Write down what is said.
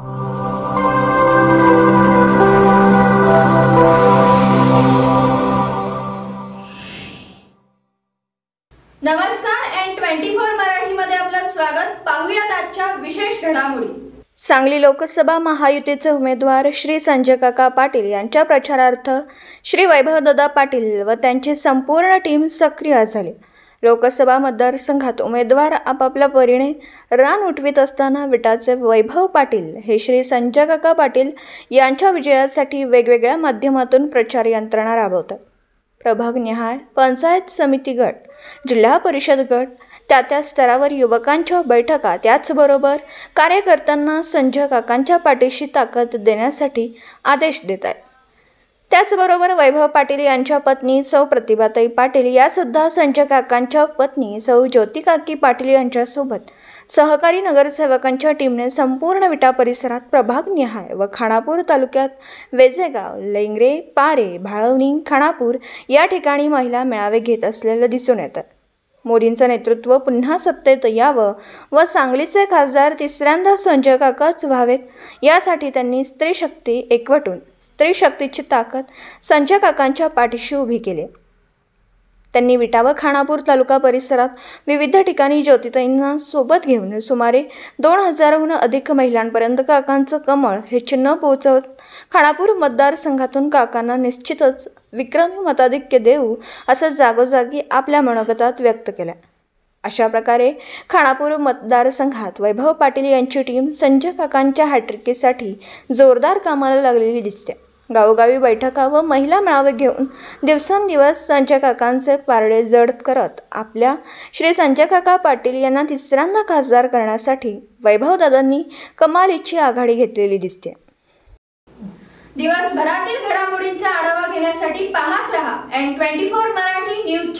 नमस्कार, N24 मराठीमध्ये आपलं स्वागत। पाहूयात आजच्या विशेष घडामोडी। सांगली लोकसभा महायुतीचे उमेदवार श्री संजय काका पाटील यांच्या प्रचारार्थ श्री वैभवदादा पाटील व त्यांची संपूर्ण टीम सक्रिय झाली। लोकसभा मतदारसंघात उमेदवार आपापल्या परीने रान उठवित असताना विटाचे वैभव पाटील हे श्री संजय काका पाटील यांच्या विजयासाठी वेगवेगळ्या माध्यमातून प्रचार यंत्रणा राबवतात। प्रभागनिहाय पंचायत समिती गट, जिल्हा परिषद गट, त्या स्तरावर युवकांच्या बैठका, त्याचबरोबर कार्यकर्त्यांना संजय काकांच्या पाठीशी ताकद देण्यासाठी आदेश देत आहेत। त्याचबरोबर वैभव पाटील यांच्या पत्नी सौ प्रतिभाताई पाटील या सुद्धा संजय काकांच्या पत्नी सौ ज्योती काकी पाटील यांच्यासोबत सहकारी नगरसेवकांच्या टीमने संपूर्ण विटा परिसरात प्रभागनिहाय व खानापूर तालुक्यात वेजेगाव, लेंगरे, पारे, भाळवणी, खानापूर या ठिकाणी महिला मेळावे घेत असलेलं दिसून येतं। मोदींचं नेतृत्व पुन्हा सत्तेत यावं व सांगलीचे खासदार तिसऱ्यांदा संजय काकाच व्हावेत यासाठी त्यांनी स्त्री शक्ती एकवटून स्त्री शक्तीची ताकद संजय काकांच्या पाठीशी उभी केली। त्यांनी विटा व खानापूर तालुका परिसरात विविध ठिकाणी ज्योतिताईंना सोबत घेऊन सुमारे 2000हून अधिक महिलांपर्यंत काकांचं कमळ हे चिन्ह पोहोचवत खानापूर मतदारसंघातून काकांना निश्चितच विक्रमी मताधिक्य देऊ असं जागोजागी आपल्या मनोगतात व्यक्त केलं। अशा प्रकारे खानापूर मतदारसंघात वैभव पाटील यांची टीम संजय काकांच्या हॅट्रिकीसाठी जोरदार कामाला लागलेली दिसते। गावोगावी बैठका व महिला मेळावे घेऊन दिवसेंदिवस संजय काकांचे पारडे जड करत आपल्या श्री संजय काका पाटील यांना तिसऱ्यांदा खासदार करण्यासाठी वैभवदादांनी कमालीची आघाडी घेतलेली दिसते। दिवसभरातील घडामोडींचा आढावा घेण्यासाठी पाहत रहा N24 मराठी न्यूज।